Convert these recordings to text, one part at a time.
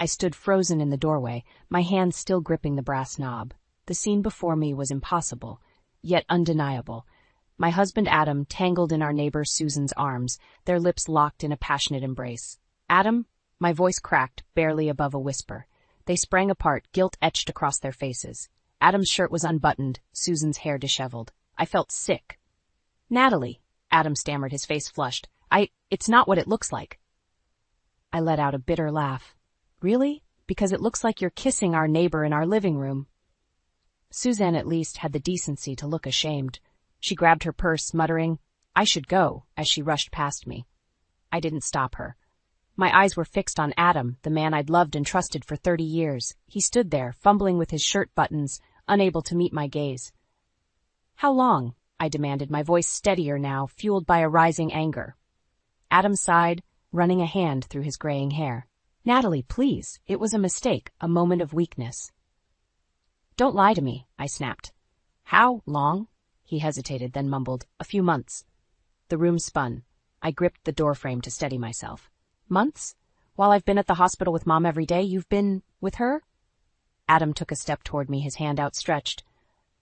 I stood frozen in the doorway, my hand still gripping the brass knob. The scene before me was impossible, yet undeniable. My husband Adam tangled in our neighbor Susan's arms, their lips locked in a passionate embrace. "Adam?" My voice cracked, barely above a whisper. They sprang apart, guilt etched across their faces. Adam's shirt was unbuttoned, Susan's hair disheveled. I felt sick. "Natalie," Adam stammered, his face flushed. It's not what it looks like." I let out a bitter laugh. "Really? Because it looks like you're kissing our neighbor in our living room." Suzanne at least had the decency to look ashamed. She grabbed her purse, muttering, "I should go," as she rushed past me. I didn't stop her. My eyes were fixed on Adam, the man I'd loved and trusted for 30 years. He stood there, fumbling with his shirt buttons, unable to meet my gaze. "How long?" I demanded, my voice steadier now, fueled by a rising anger. Adam sighed, running a hand through his graying hair. "Natalie, please. It was a mistake, a moment of weakness." "Don't lie to me," I snapped. "How long?" He hesitated, then mumbled, "A few months." The room spun. I gripped the doorframe to steady myself. "Months? While I've been at the hospital with Mom every day, you've been with her?" Adam took a step toward me, his hand outstretched.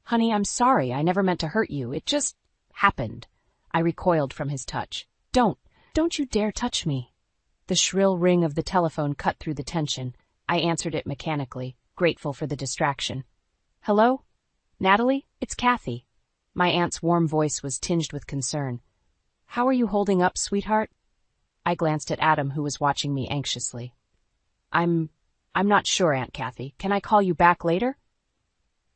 "Honey, I'm sorry. I never meant to hurt you. It just happened." I recoiled from his touch. Don't you dare touch me." The shrill ring of the telephone cut through the tension. I answered it mechanically, grateful for the distraction. "Hello? Natalie? It's Kathy." My aunt's warm voice was tinged with concern. "How are you holding up, sweetheart?" I glanced at Adam, who was watching me anxiously. I'm not sure, Aunt Kathy. Can I call you back later?"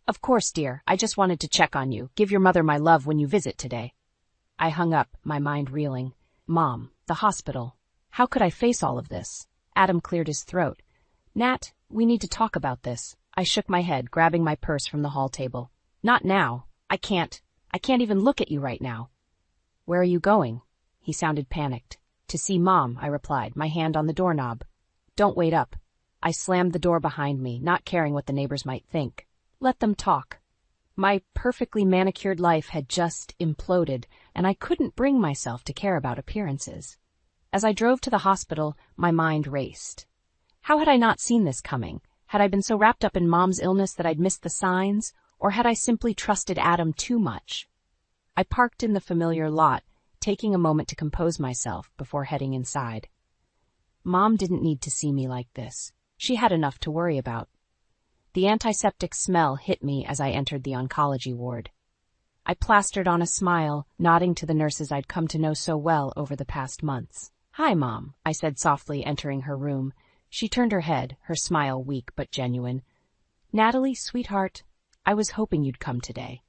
"Of course, dear. I just wanted to check on you. Give your mother my love when you visit today." I hung up, my mind reeling. Mom, the hospital. How could I face all of this? Adam cleared his throat. "Nat, we need to talk about this." I shook my head, grabbing my purse from the hall table. "Not now. I can't even look at you right now." "Where are you going?" He sounded panicked. "To see Mom," I replied, my hand on the doorknob. "Don't wait up." I slammed the door behind me, not caring what the neighbors might think. Let them talk. My perfectly manicured life had just imploded, and I couldn't bring myself to care about appearances. As I drove to the hospital, my mind raced. How had I not seen this coming? Had I been so wrapped up in Mom's illness that I'd missed the signs, or had I simply trusted Adam too much? I parked in the familiar lot, taking a moment to compose myself before heading inside. Mom didn't need to see me like this. She had enough to worry about. The antiseptic smell hit me as I entered the oncology ward. I plastered on a smile, nodding to the nurses I'd come to know so well over the past months. "Hi, Mom," I said softly, entering her room. She turned her head, her smile weak but genuine. "Natalie, sweetheart, I was hoping you'd come today."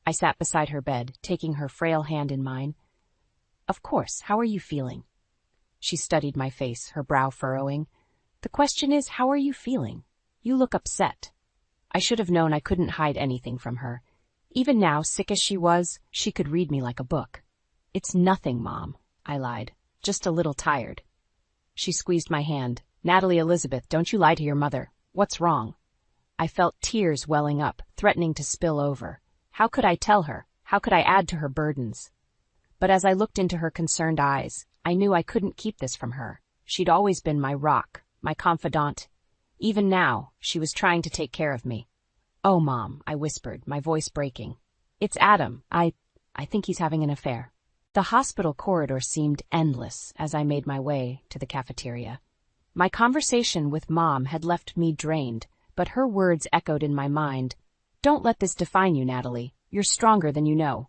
I sat beside her bed, taking her frail hand in mine. "Of course, how are you feeling?" She studied my face, her brow furrowing. "The question is, how are you feeling? You look upset." I should have known I couldn't hide anything from her. Even now, sick as she was, she could read me like a book. "It's nothing, Mom," I lied. "Just a little tired." She squeezed my hand. "Natalie Elizabeth, don't you lie to your mother. What's wrong?" I felt tears welling up, threatening to spill over. How could I tell her? How could I add to her burdens? But as I looked into her concerned eyes, I knew I couldn't keep this from her. She'd always been my rock, my confidant. Even now, she was trying to take care of me. "Oh, Mom," I whispered, my voice breaking. "It's Adam. I think he's having an affair." The hospital corridor seemed endless as I made my way to the cafeteria. My conversation with Mom had left me drained, but her words echoed in my mind. "Don't let this define you, Natalie. You're stronger than you know."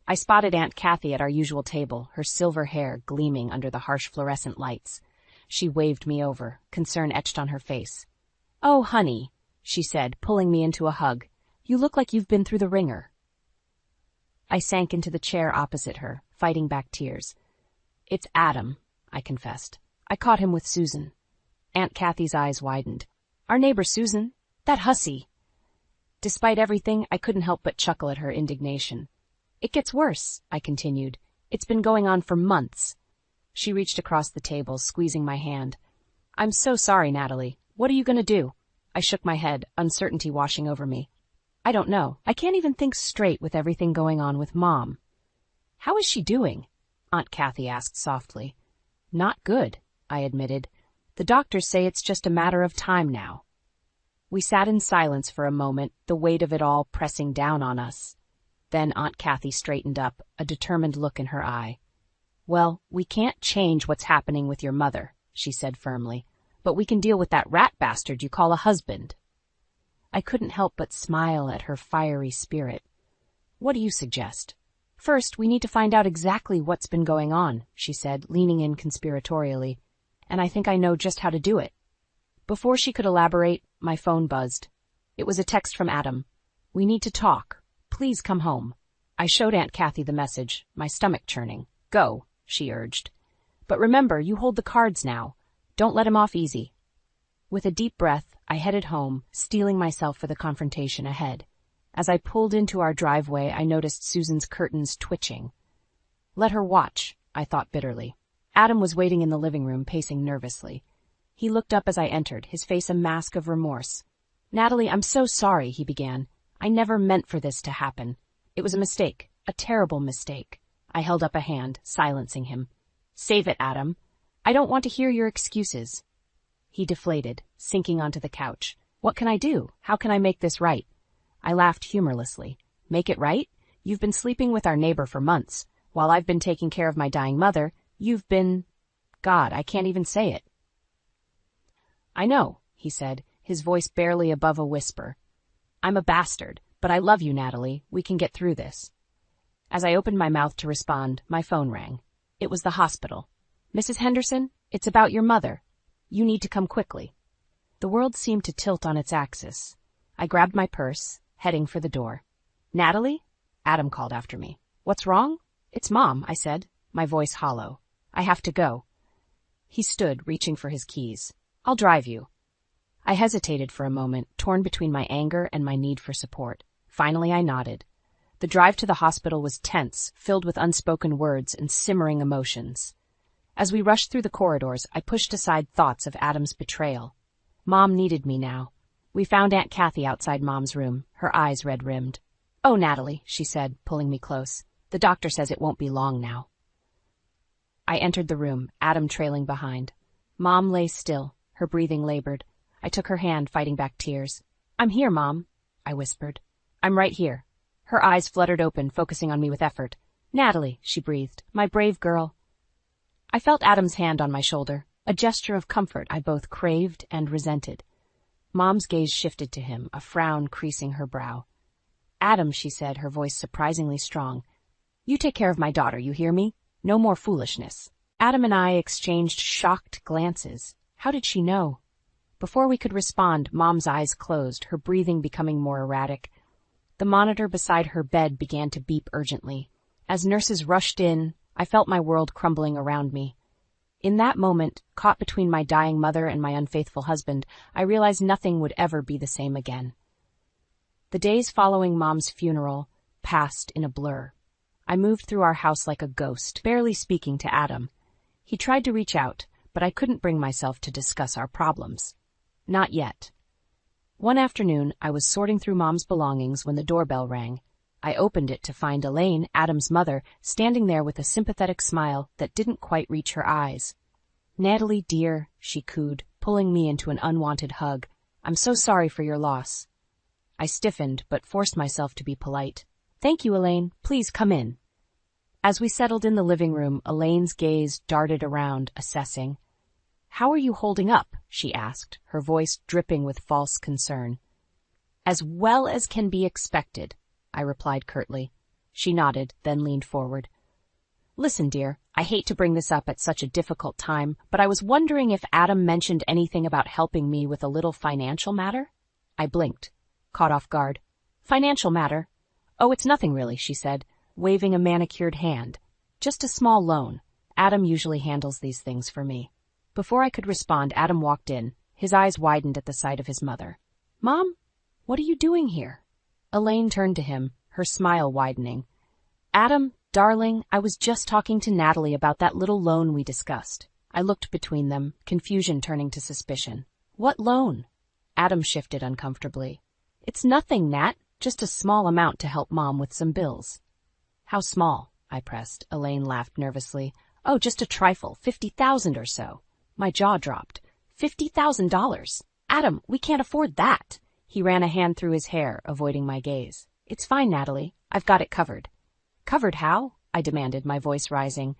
I spotted Aunt Kathy at our usual table, her silver hair gleaming under the harsh fluorescent lights. She waved me over, concern etched on her face. "Oh, honey," she said, pulling me into a hug. "You look like you've been through the ringer." I sank into the chair opposite her, fighting back tears. "It's Adam," I confessed. "I caught him with Susan." Aunt Kathy's eyes widened. "Our neighbor Susan? That hussy." Despite everything, I couldn't help but chuckle at her indignation. "It gets worse," I continued. "It's been going on for months." She reached across the table, squeezing my hand. "I'm so sorry, Natalie. What are you going to do?" I shook my head, uncertainty washing over me. "I don't know. I can't even think straight with everything going on with Mom." "How is she doing?" Aunt Kathy asked softly. "Not good," I admitted. The doctors say it's just a matter of time now. We sat in silence for a moment, the weight of it all pressing down on us. Then Aunt Kathy straightened up, a determined look in her eye. "Well, we can't change what's happening with your mother," she said firmly, "but we can deal with that rat bastard you call a husband." I couldn't help but smile at her fiery spirit. "What do you suggest?" "First, we need to find out exactly what's been going on," she said, leaning in conspiratorially, "and I think I know just how to do it." Before she could elaborate, my phone buzzed. It was a text from Adam. "We need to talk. Please come home." I showed Aunt Kathy the message, my stomach churning. "Go," she urged. "But remember, you hold the cards now. Don't let him off easy." With a deep breath, I headed home, steeling myself for the confrontation ahead. As I pulled into our driveway, I noticed Susan's curtains twitching. Let her watch, I thought bitterly. Adam was waiting in the living room, pacing nervously. He looked up as I entered, his face a mask of remorse. "Natalie, I'm so sorry," he began. "I never meant for this to happen. It was a mistake, a terrible mistake." I held up a hand, silencing him. "Save it, Adam. I don't want to hear your excuses." He deflated, sinking onto the couch. "What can I do? How can I make this right?" I laughed humorlessly. "Make it right? You've been sleeping with our neighbor for months. While I've been taking care of my dying mother, you've been... God, I can't even say it." "I know," he said, his voice barely above a whisper. "I'm a bastard, but I love you, Natalie. We can get through this." As I opened my mouth to respond, my phone rang. It was the hospital. "Mrs. Henderson, it's about your mother. You need to come quickly." The world seemed to tilt on its axis. I grabbed my purse, heading for the door. "Natalie?" Adam called after me. "What's wrong?" "It's Mom," I said, my voice hollow. "I have to go." He stood, reaching for his keys. "I'll drive you." I hesitated for a moment, torn between my anger and my need for support. Finally, I nodded. The drive to the hospital was tense, filled with unspoken words and simmering emotions. As we rushed through the corridors, I pushed aside thoughts of Adam's betrayal. Mom needed me now. We found Aunt Kathy outside Mom's room, her eyes red-rimmed. "Oh, Natalie," she said, pulling me close. "The doctor says it won't be long now." I entered the room, Adam trailing behind. Mom lay still, her breathing labored. I took her hand, fighting back tears. "I'm here, Mom," I whispered. "I'm right here." Her eyes fluttered open, focusing on me with effort. "Natalie," she breathed, "my brave girl." I felt Adam's hand on my shoulder, a gesture of comfort I both craved and resented. Mom's gaze shifted to him, a frown creasing her brow. "Adam," she said, her voice surprisingly strong. "You take care of my daughter, you hear me? No more foolishness." Adam and I exchanged shocked glances. How did she know? Before we could respond, Mom's eyes closed, her breathing becoming more erratic. The monitor beside her bed began to beep urgently. As nurses rushed in, I felt my world crumbling around me. In that moment, caught between my dying mother and my unfaithful husband, I realized nothing would ever be the same again. The days following Mom's funeral passed in a blur. I moved through our house like a ghost, barely speaking to Adam. He tried to reach out, but I couldn't bring myself to discuss our problems. Not yet. One afternoon, I was sorting through Mom's belongings when the doorbell rang. I opened it to find Elaine, Adam's mother, standing there with a sympathetic smile that didn't quite reach her eyes. "Natalie, dear," she cooed, pulling me into an unwanted hug. "I'm so sorry for your loss." I stiffened, but forced myself to be polite. "Thank you, Elaine. Please come in." As we settled in the living room, Elaine's gaze darted around, assessing. "How are you holding up?" she asked, her voice dripping with false concern. "As well as can be expected," I replied curtly. She nodded, then leaned forward. "Listen, dear, I hate to bring this up at such a difficult time, but I was wondering if Adam mentioned anything about helping me with a little financial matter?" I blinked, caught off guard. "Financial matter? Oh, it's nothing really," she said, waving a manicured hand. "Just a small loan. Adam usually handles these things for me." Before I could respond, Adam walked in. His eyes widened at the sight of his mother. "Mom, what are you doing here?" Elaine turned to him, her smile widening. "Adam, darling, I was just talking to Natalie about that little loan we discussed." I looked between them, confusion turning to suspicion. "What loan?" Adam shifted uncomfortably. "It's nothing, Nat, just a small amount to help Mom with some bills." "How small?" I pressed. Elaine laughed nervously. "Oh, just a trifle, 50,000 or so." My jaw dropped. $50,000. Adam, we can't afford that. He ran a hand through his hair, avoiding my gaze. It's fine, Natalie. I've got it covered. Covered how? I demanded, my voice rising.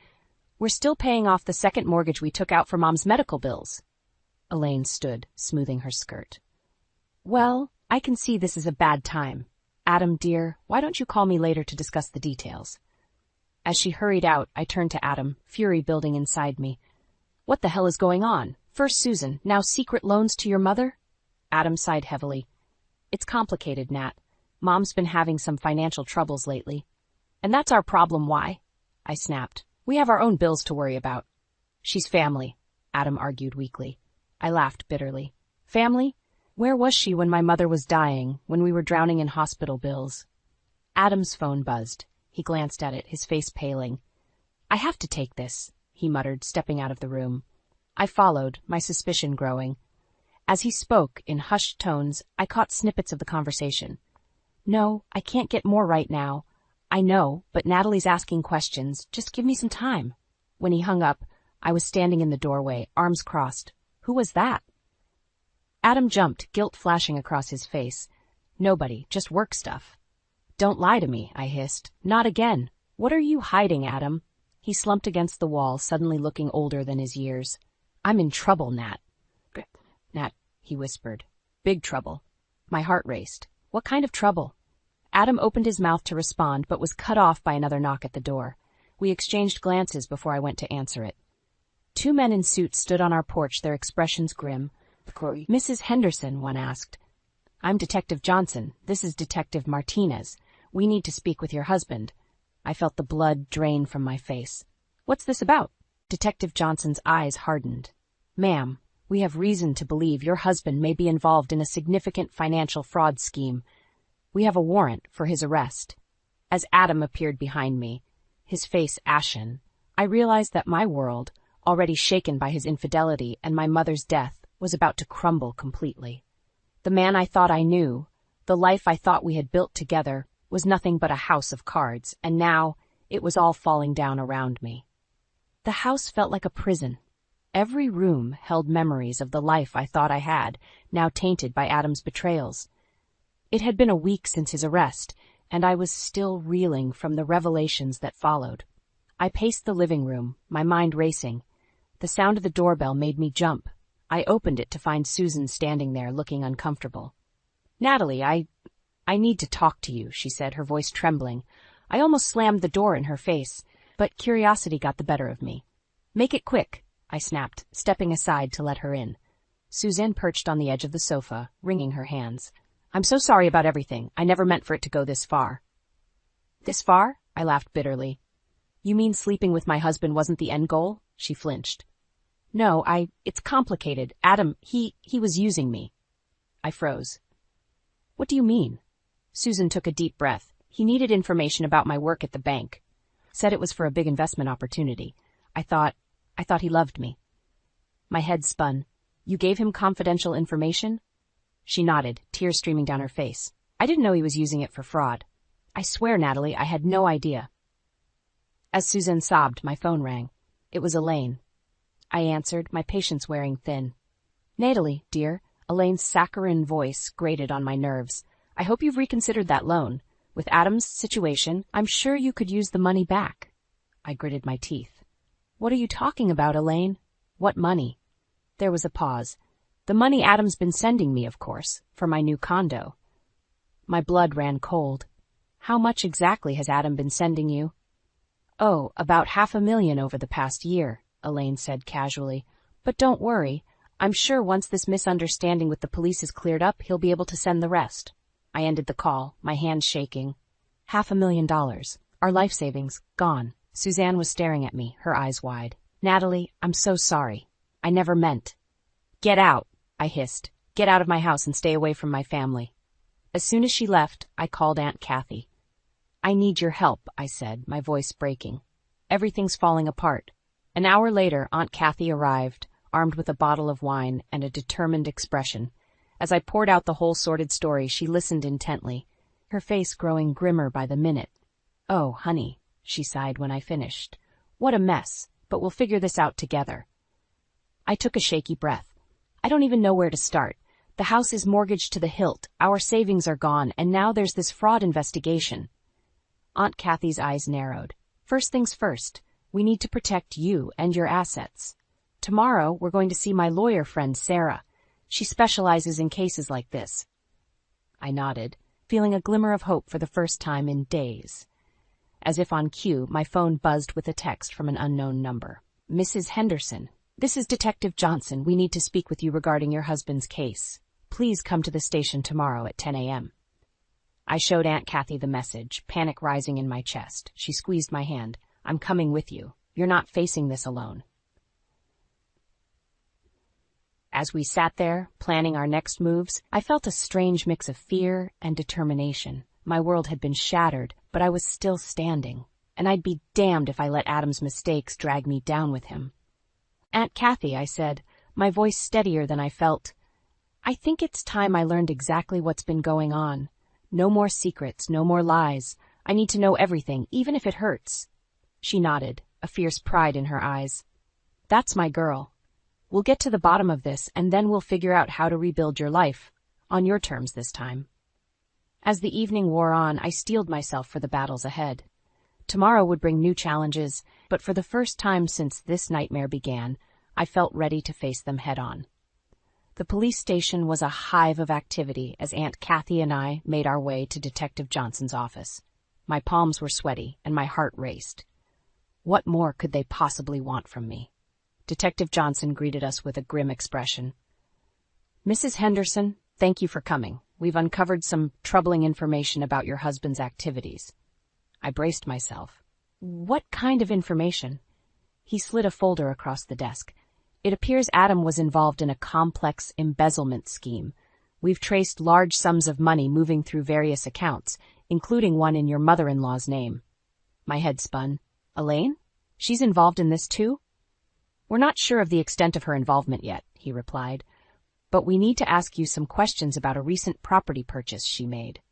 We're still paying off the second mortgage we took out for Mom's medical bills. Elaine stood, smoothing her skirt. Well, I can see this is a bad time. Adam, dear, why don't you call me later to discuss the details? As she hurried out, I turned to Adam, fury building inside me. What the hell is going on? First Susan, now secret loans to your mother? Adam sighed heavily. It's complicated, Nat. Mom's been having some financial troubles lately. And that's our problem, why? I snapped. We have our own bills to worry about. She's family, Adam argued weakly. I laughed bitterly. Family? Where was she when my mother was dying, when we were drowning in hospital bills? Adam's phone buzzed. He glanced at it, his face paling. I have to take this, he muttered, stepping out of the room. I followed, my suspicion growing. As he spoke, in hushed tones, I caught snippets of the conversation. No, I can't get more right now. I know, but Natalie's asking questions. Just give me some time. When he hung up, I was standing in the doorway, arms crossed. Who was that? Adam jumped, guilt flashing across his face. Nobody, just work stuff. Don't lie to me, I hissed. Not again. What are you hiding, Adam? He slumped against the wall, suddenly looking older than his years. I'm in trouble, Nat. Nat, he whispered. Big trouble. My heart raced. What kind of trouble? Adam opened his mouth to respond, but was cut off by another knock at the door. We exchanged glances before I went to answer it. Two men in suits stood on our porch, their expressions grim. Mrs. Henderson, one asked. I'm Detective Johnson. This is Detective Martinez. We need to speak with your husband. I felt the blood drain from my face. What's this about? Detective Johnson's eyes hardened. Ma'am, we have reason to believe your husband may be involved in a significant financial fraud scheme. We have a warrant for his arrest. As Adam appeared behind me, his face ashen, I realized that my world, already shaken by his infidelity and my mother's death, was about to crumble completely. The man I thought I knew, the life I thought we had built together, was nothing but a house of cards, and now it was all falling down around me. The house felt like a prison. Every room held memories of the life I thought I had, now tainted by Adam's betrayals. It had been a week since his arrest, and I was still reeling from the revelations that followed. I paced the living room, my mind racing. The sound of the doorbell made me jump. I opened it to find Susan standing there, looking uncomfortable. Natalie, I need to talk to you, she said, her voice trembling. I almost slammed the door in her face, but curiosity got the better of me. Make it quick, I snapped, stepping aside to let her in. Suzanne perched on the edge of the sofa, wringing her hands. I'm so sorry about everything. I never meant for it to go this far. This far? I laughed bitterly. You mean sleeping with my husband wasn't the end goal? She flinched. No, it's complicated. Adam, he was using me. I froze. What do you mean? Susan took a deep breath. He needed information about my work at the bank. Said it was for a big investment opportunity. I thought he loved me. My head spun. You gave him confidential information? She nodded, tears streaming down her face. I didn't know he was using it for fraud. I swear, Natalie, I had no idea. As Susan sobbed, my phone rang. It was Elaine. I answered, my patience wearing thin. Natalie, dear, Elaine's saccharine voice grated on my nerves. I hope you've reconsidered that loan. With Adam's situation, I'm sure you could use the money back. I gritted my teeth. What are you talking about, Elaine? What money? There was a pause. The money Adam's been sending me, of course, for my new condo. My blood ran cold. How much exactly has Adam been sending you? Oh, about $500,000 over the past year, Elaine said casually. But don't worry. I'm sure once this misunderstanding with the police is cleared up, he'll be able to send the rest. I ended the call, my hands shaking. $500,000. Our life savings, gone. Suzanne was staring at me, her eyes wide. Natalie, I'm so sorry. I never meant. Get out, I hissed. Get out of my house and stay away from my family. As soon as she left, I called Aunt Kathy. I need your help, I said, my voice breaking. Everything's falling apart. An hour later, Aunt Kathy arrived, armed with a bottle of wine and a determined expression. As I poured out the whole sordid story, she listened intently, her face growing grimmer by the minute. Oh, honey, she sighed when I finished. What a mess, but we'll figure this out together. I took a shaky breath. I don't even know where to start. The house is mortgaged to the hilt, our savings are gone, and now there's this fraud investigation. Aunt Kathy's eyes narrowed. First things first, we need to protect you and your assets. Tomorrow, we're going to see my lawyer friend Sarah. She specializes in cases like this. I nodded, feeling a glimmer of hope for the first time in days. As if on cue, my phone buzzed with a text from an unknown number. Mrs. Henderson, this is Detective Johnson. We need to speak with you regarding your husband's case. Please come to the station tomorrow at 10 a.m. I showed Aunt Kathy the message, panic rising in my chest. She squeezed my hand. I'm coming with you. You're not facing this alone. As we sat there, planning our next moves, I felt a strange mix of fear and determination. My world had been shattered, but I was still standing, and I'd be damned if I let Adam's mistakes drag me down with him. Aunt Kathy, I said, my voice steadier than I felt, I think it's time I learned exactly what's been going on. No more secrets, no more lies. I need to know everything, even if it hurts. She nodded, a fierce pride in her eyes. That's my girl. We'll get to the bottom of this, and then we'll figure out how to rebuild your life, on your terms this time. As the evening wore on, I steeled myself for the battles ahead. Tomorrow would bring new challenges, but for the first time since this nightmare began, I felt ready to face them head-on. The police station was a hive of activity as Aunt Kathy and I made our way to Detective Johnson's office. My palms were sweaty, and my heart raced. What more could they possibly want from me? Detective Johnson greeted us with a grim expression. Mrs. Henderson, thank you for coming. We've uncovered some troubling information about your husband's activities. I braced myself. What kind of information? He slid a folder across the desk. It appears Adam was involved in a complex embezzlement scheme. We've traced large sums of money moving through various accounts, including one in your mother-in-law's name. My head spun. Elaine? She's involved in this too? We're not sure of the extent of her involvement yet, he replied, but we need to ask you some questions about a recent property purchase she made.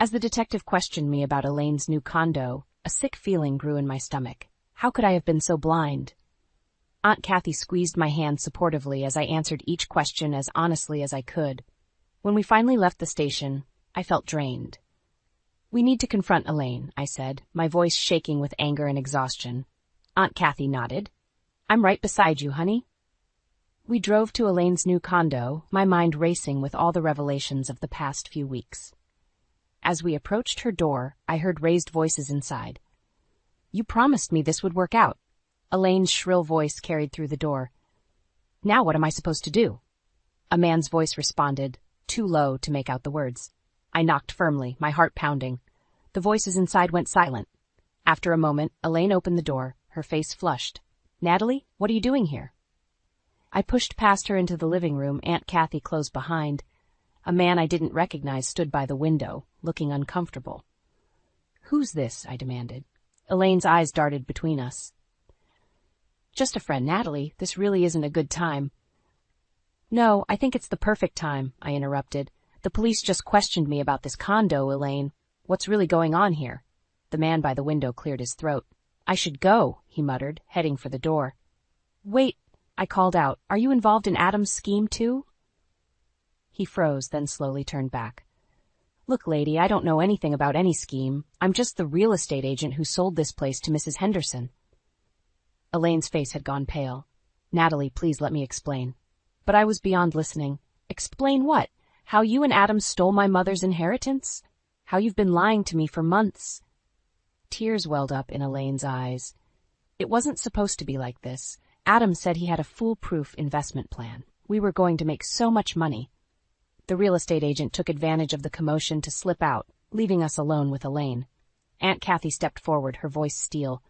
As the detective questioned me about Elaine's new condo, a sick feeling grew in my stomach. How could I have been so blind? Aunt Kathy squeezed my hand supportively as I answered each question as honestly as I could. When we finally left the station, I felt drained. We need to confront Elaine, I said, my voice shaking with anger and exhaustion. Aunt Kathy nodded. I'm right beside you, honey. We drove to Elaine's new condo, my mind racing with all the revelations of the past few weeks. As we approached her door, I heard raised voices inside. You promised me this would work out. Elaine's shrill voice carried through the door. Now what am I supposed to do? A man's voice responded, too low to make out the words. I knocked firmly, my heart pounding. The voices inside went silent. After a moment, Elaine opened the door, her face flushed. Natalie, what are you doing here? I pushed past her into the living room. Aunt Kathy closed behind. A man I didn't recognize stood by the window, looking uncomfortable. Who's this? I demanded. Elaine's eyes darted between us. Just a friend, Natalie. This really isn't a good time. No, I think it's the perfect time, I interrupted. The police just questioned me about this condo, Elaine. What's really going on here? The man by the window cleared his throat. I should go, he muttered, heading for the door. Wait, I called out. Are you involved in Adam's scheme too? He froze, then slowly turned back. Look, lady, I don't know anything about any scheme. I'm just the real estate agent who sold this place to Mrs. Henderson. Elaine's face had gone pale. Natalie, please let me explain. But I was beyond listening. Explain what? How you and Adam stole my mother's inheritance? How you've been lying to me for months? Tears welled up in Elaine's eyes. It wasn't supposed to be like this. Adam said he had a foolproof investment plan. We were going to make so much money. The real estate agent took advantage of the commotion to slip out, leaving us alone with Elaine. Aunt Kathy stepped forward, her voice steel.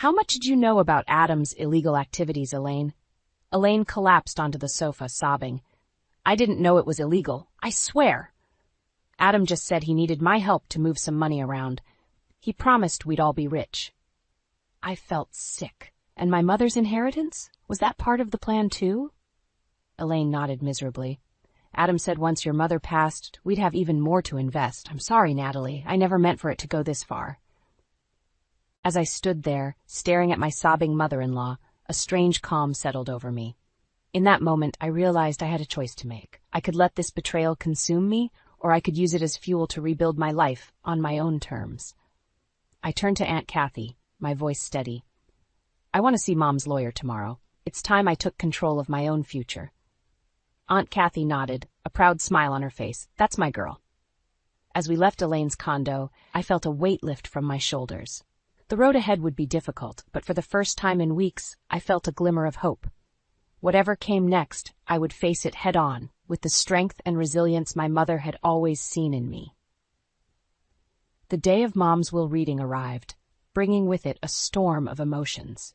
How much did you know about Adam's illegal activities, Elaine? Elaine collapsed onto the sofa, sobbing. I didn't know it was illegal. I swear. Adam just said he needed my help to move some money around. He promised we'd all be rich. I felt sick. And my mother's inheritance? Was that part of the plan too? Elaine nodded miserably. Adam said once your mother passed, we'd have even more to invest. I'm sorry, Natalie. I never meant for it to go this far. As I stood there, staring at my sobbing mother-in-law, a strange calm settled over me. In that moment, I realized I had a choice to make. I could let this betrayal consume me, or I could use it as fuel to rebuild my life on my own terms. I turned to Aunt Kathy, my voice steady. I want to see Mom's lawyer tomorrow. It's time I took control of my own future. Aunt Kathy nodded, a proud smile on her face. That's my girl. As we left Elaine's condo, I felt a weight lift from my shoulders. The road ahead would be difficult, but for the first time in weeks, I felt a glimmer of hope. Whatever came next, I would face it head-on, with the strength and resilience my mother had always seen in me. The day of Mom's will reading arrived, bringing with it a storm of emotions.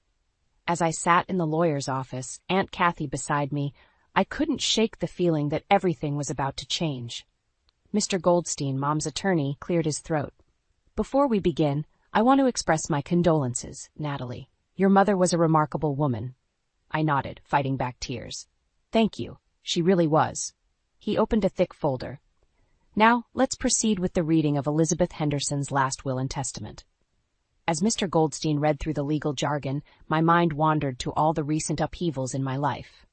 As I sat in the lawyer's office, Aunt Kathy beside me, I couldn't shake the feeling that everything was about to change. Mr. Goldstein, Mom's attorney, cleared his throat. Before we begin, I want to express my condolences, Natalie. Your mother was a remarkable woman. I nodded, fighting back tears. Thank you. She really was. He opened a thick folder. Now, let's proceed with the reading of Elizabeth Henderson's last will and testament. As Mr. Goldstein read through the legal jargon, my mind wandered to all the recent upheavals in my life.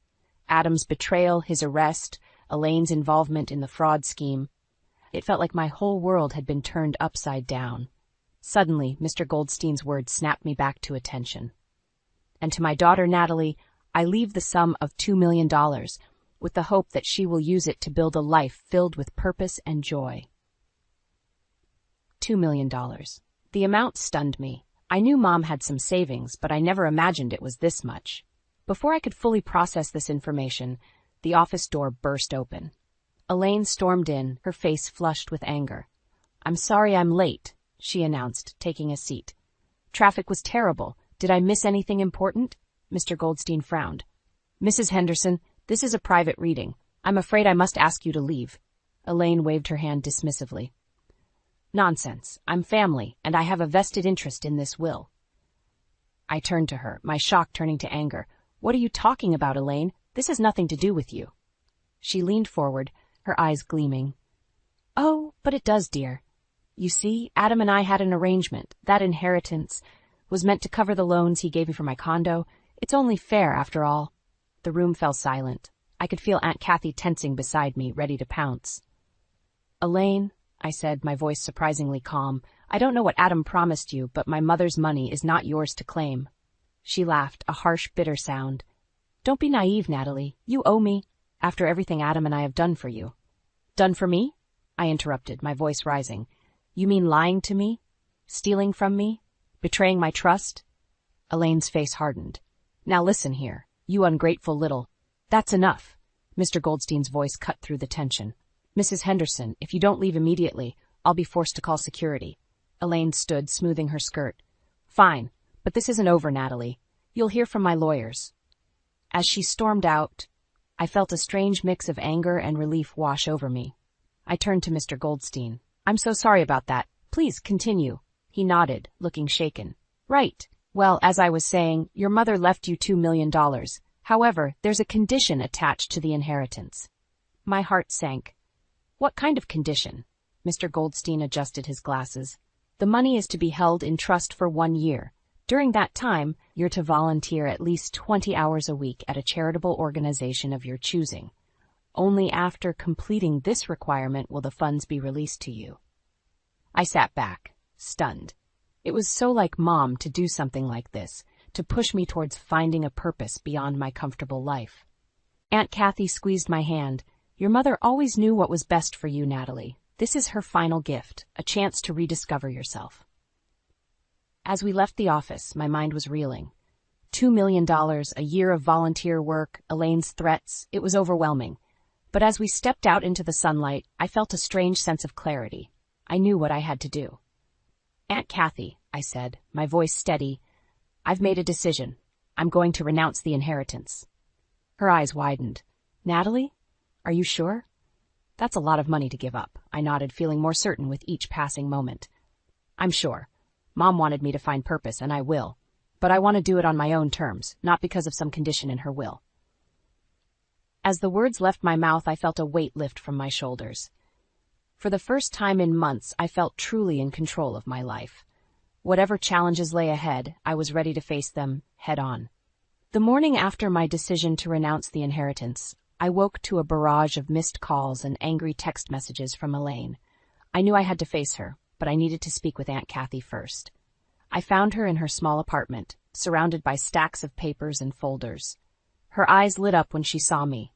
Adam's betrayal, his arrest, Elaine's involvement in the fraud scheme. It felt like my whole world had been turned upside down. Suddenly, Mr. Goldstein's words snapped me back to attention. And to my daughter, Natalie, I leave the sum of $2 million, with the hope that she will use it to build a life filled with purpose and joy. $2 million. The amount stunned me. I knew Mom had some savings, but I never imagined it was this much. Before I could fully process this information, the office door burst open. Elaine stormed in, her face flushed with anger. I'm sorry I'm late, she announced, taking a seat. Traffic was terrible. Did I miss anything important? Mr. Goldstein frowned. Mrs. Henderson, this is a private reading. I'm afraid I must ask you to leave. Elaine waved her hand dismissively. Nonsense. I'm family, and I have a vested interest in this will. I turned to her, my shock turning to anger. What are you talking about, Elaine? This has nothing to do with you. She leaned forward, her eyes gleaming. Oh, but it does, dear. You see, Adam and I had an arrangement. That inheritance was meant to cover the loans he gave me for my condo. It's only fair, after all. The room fell silent. I could feel Aunt Kathy tensing beside me, ready to pounce. Elaine, I said, my voice surprisingly calm, I don't know what Adam promised you, but my mother's money is not yours to claim. She laughed, a harsh, bitter sound. Don't be naive, Natalie. You owe me, after everything Adam and I have done for you. Done for me? I interrupted, my voice rising. You mean lying to me? Stealing from me? Betraying my trust? Elaine's face hardened. Now listen here, you ungrateful little... That's enough. Mr. Goldstein's voice cut through the tension. Mrs. Henderson, if you don't leave immediately, I'll be forced to call security. Elaine stood, smoothing her skirt. Fine, but this isn't over, Natalie. You'll hear from my lawyers. As she stormed out, I felt a strange mix of anger and relief wash over me. I turned to Mr. Goldstein. I'm so sorry about that. Please continue. He nodded, looking shaken. Right. Well, as I was saying, your mother left you $2 million. However, there's a condition attached to the inheritance. My heart sank. What kind of condition? Mr. Goldstein adjusted his glasses. The money is to be held in trust for 1 year. During that time, you're to volunteer at least 20 hours a week at a charitable organization of your choosing. Only after completing this requirement will the funds be released to you. I sat back, stunned. It was so like Mom to do something like this, to push me towards finding a purpose beyond my comfortable life. Aunt Kathy squeezed my hand. Your mother always knew what was best for you, Natalie. This is her final gift, a chance to rediscover yourself. As we left the office, my mind was reeling. $2 million, a year of volunteer work, Elaine's threats, it was overwhelming. But as we stepped out into the sunlight, I felt a strange sense of clarity. I knew what I had to do. Aunt Kathy, I said, my voice steady, I've made a decision. I'm going to renounce the inheritance. Her eyes widened. Natalie? Are you sure? That's a lot of money to give up. I nodded, feeling more certain with each passing moment. I'm sure. Mom wanted me to find purpose, and I will. But I want to do it on my own terms, not because of some condition in her will. As the words left my mouth, I felt a weight lift from my shoulders. For the first time in months, I felt truly in control of my life. Whatever challenges lay ahead, I was ready to face them head on. The morning after my decision to renounce the inheritance, I woke to a barrage of missed calls and angry text messages from Elaine. I knew I had to face her, but I needed to speak with Aunt Kathy first. I found her in her small apartment, surrounded by stacks of papers and folders. Her eyes lit up when she saw me.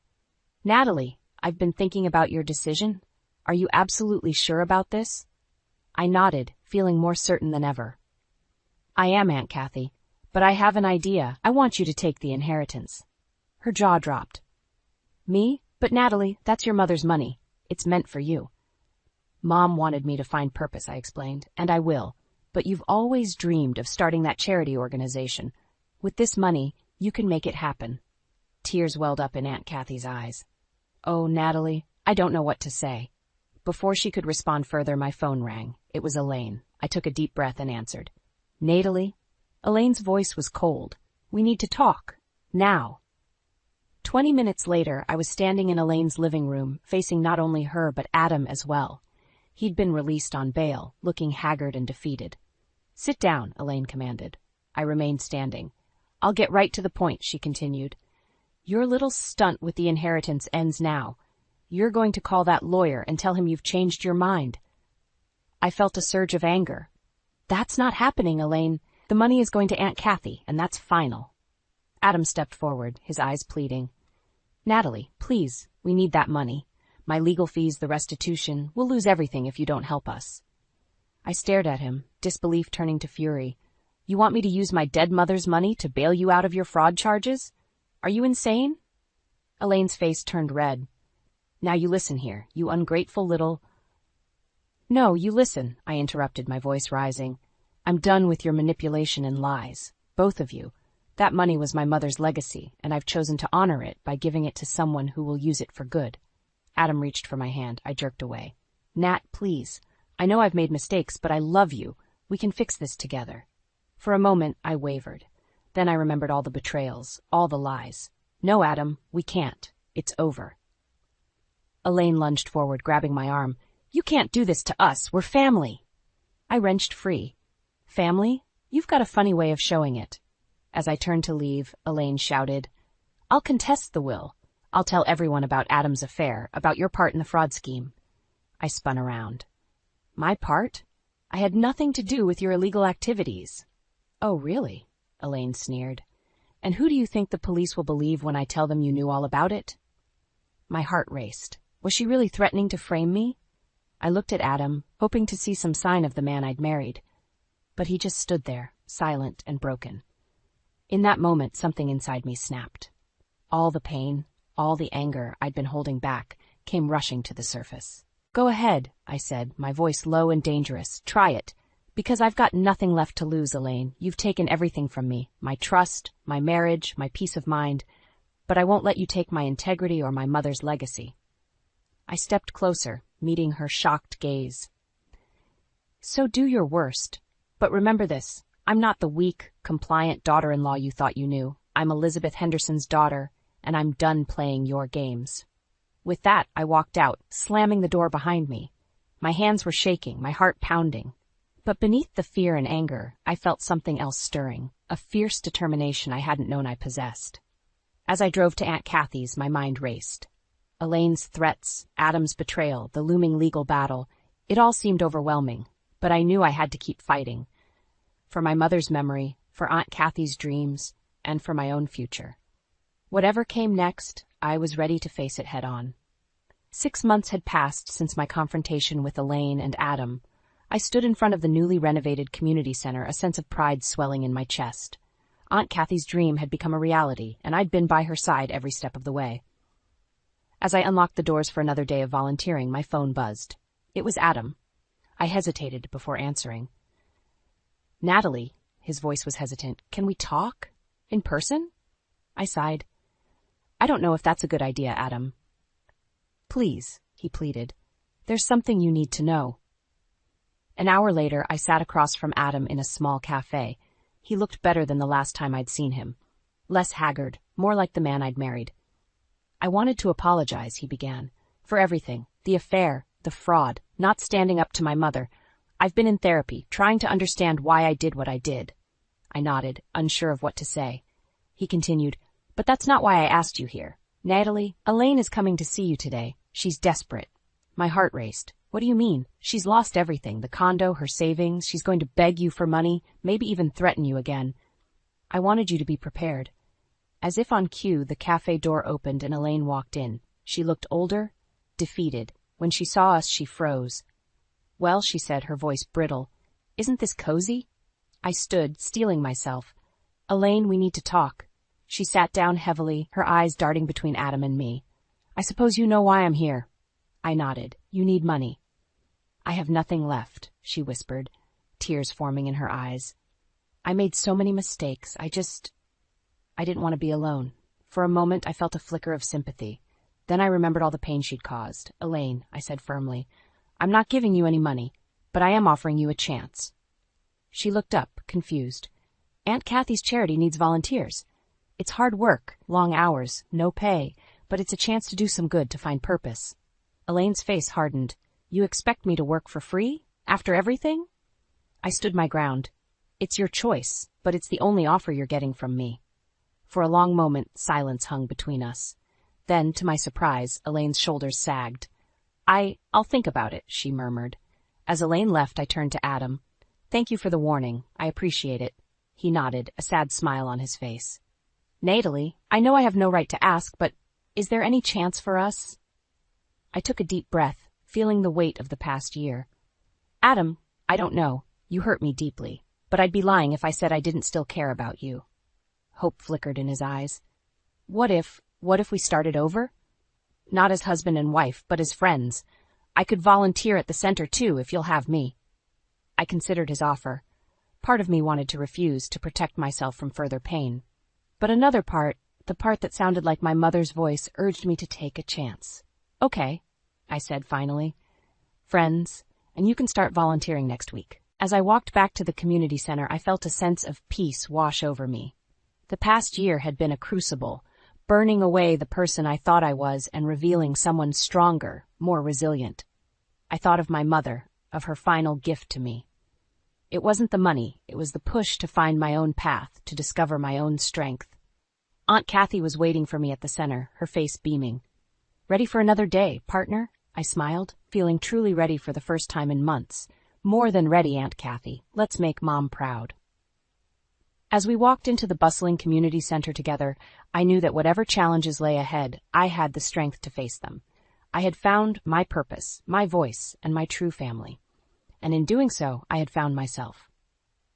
"Natalie, I've been thinking about your decision. Are you absolutely sure about this?" I nodded, feeling more certain than ever. "I am, Aunt Kathy, but I have an idea. I want you to take the inheritance." Her jaw dropped. "Me? But Natalie, that's your mother's money. It's meant for you." "Mom wanted me to find purpose," I explained, "and I will. But you've always dreamed of starting that charity organization. With this money, you can make it happen." Tears welled up in Aunt Kathy's eyes. "Oh, Natalie, I don't know what to say." Before she could respond further, my phone rang. It was Elaine. I took a deep breath and answered. "Natalie?" Elaine's voice was cold. "We need to talk. Now." 20 minutes later, I was standing in Elaine's living room, facing not only her but Adam as well. He'd been released on bail, looking haggard and defeated. "Sit down," Elaine commanded. I remained standing. "I'll get right to the point," she continued. "Your little stunt with the inheritance ends now. You're going to call that lawyer and tell him you've changed your mind." I felt a surge of anger. "That's not happening, Elaine. The money is going to Aunt Kathy, and that's final." Adam stepped forward, his eyes pleading. "Natalie, please, we need that money. My legal fees, the restitution, we'll lose everything if you don't help us." I stared at him, disbelief turning to fury. "You want me to use my dead mother's money to bail you out of your fraud charges? Are you insane?" Elaine's face turned red. "Now you listen here, you ungrateful little—" "No, you listen," I interrupted, my voice rising. "I'm done with your manipulation and lies, both of you. That money was my mother's legacy, and I've chosen to honor it by giving it to someone who will use it for good." Adam reached for my hand. I jerked away. "Nat, please. I know I've made mistakes, but I love you. We can fix this together." For a moment, I wavered. Then I remembered all the betrayals, all the lies. "No, Adam, we can't. It's over." Elaine lunged forward, grabbing my arm. "You can't do this to us. We're family." I wrenched free. "Family? You've got a funny way of showing it." As I turned to leave, Elaine shouted, "I'll contest the will. I'll tell everyone about Adam's affair, about your part in the fraud scheme." I spun around. "My part? I had nothing to do with your illegal activities." "Oh, really?" Elaine sneered. "And who do you think the police will believe when I tell them you knew all about it?" My heart raced. Was she really threatening to frame me? I looked at Adam, hoping to see some sign of the man I'd married. But he just stood there, silent and broken. In that moment, something inside me snapped. All the pain, all the anger I'd been holding back, came rushing to the surface. "Go ahead," I said, my voice low and dangerous. "Try it. Because I've got nothing left to lose, Elaine. You've taken everything from me, my trust, my marriage, my peace of mind. But I won't let you take my integrity or my mother's legacy." I stepped closer, meeting her shocked gaze. "So do your worst. But remember this. I'm not the weak, compliant daughter-in-law you thought you knew. I'm Elizabeth Henderson's daughter, and I'm done playing your games." With that, I walked out, slamming the door behind me. My hands were shaking, my heart pounding. But beneath the fear and anger, I felt something else stirring, a fierce determination I hadn't known I possessed. As I drove to Aunt Kathy's, my mind raced. Elaine's threats, Adam's betrayal, the looming legal battle, it all seemed overwhelming, but I knew I had to keep fighting. For my mother's memory, for Aunt Kathy's dreams, and for my own future. Whatever came next, I was ready to face it head-on. 6 months had passed since my confrontation with Elaine and Adam. I stood in front of the newly renovated community center, a sense of pride swelling in my chest. Aunt Kathy's dream had become a reality, and I'd been by her side every step of the way. As I unlocked the doors for another day of volunteering, my phone buzzed. It was Adam. I hesitated before answering. "Natalie," his voice was hesitant, "can we talk? In person?" I sighed. "I don't know if that's a good idea, Adam." "Please," he pleaded. "There's something you need to know." An hour later, I sat across from Adam in a small cafe. He looked better than the last time I'd seen him. Less haggard, more like the man I'd married. "I wanted to apologize," he began, "for everything, the affair, the fraud, not standing up to my mother. I've been in therapy, trying to understand why I did what I did." I nodded, unsure of what to say. He continued, "But that's not why I asked you here. Natalie, Elaine is coming to see you today. She's desperate." My heart raced. "What do you mean? She's lost everything, the condo, her savings. She's going to beg you for money, maybe even threaten you again." "I wanted you to be prepared." As if on cue, the cafe door opened and Elaine walked in. She looked older, defeated. When she saw us, she froze. "Well," she said, her voice brittle, "isn't this cozy?" I stood, steeling myself. "Elaine, we need to talk." She sat down heavily, her eyes darting between Adam and me. "I suppose you know why I'm here." I nodded. "You need money." "I have nothing left," she whispered, tears forming in her eyes. "I made so many mistakes. I didn't want to be alone." For a moment, I felt a flicker of sympathy. Then I remembered all the pain she'd caused. "Elaine," I said firmly, "I'm not giving you any money, but I am offering you a chance." She looked up, confused. "Aunt Kathy's charity needs volunteers. It's hard work, long hours, no pay, but it's a chance to do some good, to find purpose." Elaine's face hardened. "You expect me to work for free? After everything?" I stood my ground. "It's your choice, but it's the only offer you're getting from me." For a long moment, silence hung between us. Then, to my surprise, Elaine's shoulders sagged. I'll think about it," she murmured. As Elaine left, I turned to Adam. "Thank you for the warning. I appreciate it." He nodded, a sad smile on his face. "Natalie, I know I have no right to ask, but is there any chance for us?" I took a deep breath, feeling the weight of the past year. "Adam, I don't know. You hurt me deeply, but I'd be lying if I said I didn't still care about you." Hope flickered in his eyes. What if we started over? Not as husband and wife, but as friends. I could volunteer at the center too, if you'll have me." I considered his offer. Part of me wanted to refuse, to protect myself from further pain. But another part, the part that sounded like my mother's voice, urged me to take a chance. "Okay," I said finally. "Friends, and you can start volunteering next week." As I walked back to the community center, I felt a sense of peace wash over me. The past year had been a crucible, burning away the person I thought I was and revealing someone stronger, more resilient. I thought of my mother, of her final gift to me. It wasn't the money, it was the push to find my own path, to discover my own strength. Aunt Kathy was waiting for me at the center, her face beaming. "Ready for another day, partner?" I smiled, feeling truly ready for the first time in months. "More than ready, Aunt Kathy. Let's make Mom proud." As we walked into the bustling community center together, I knew that whatever challenges lay ahead, I had the strength to face them. I had found my purpose, my voice, and my true family. And in doing so, I had found myself.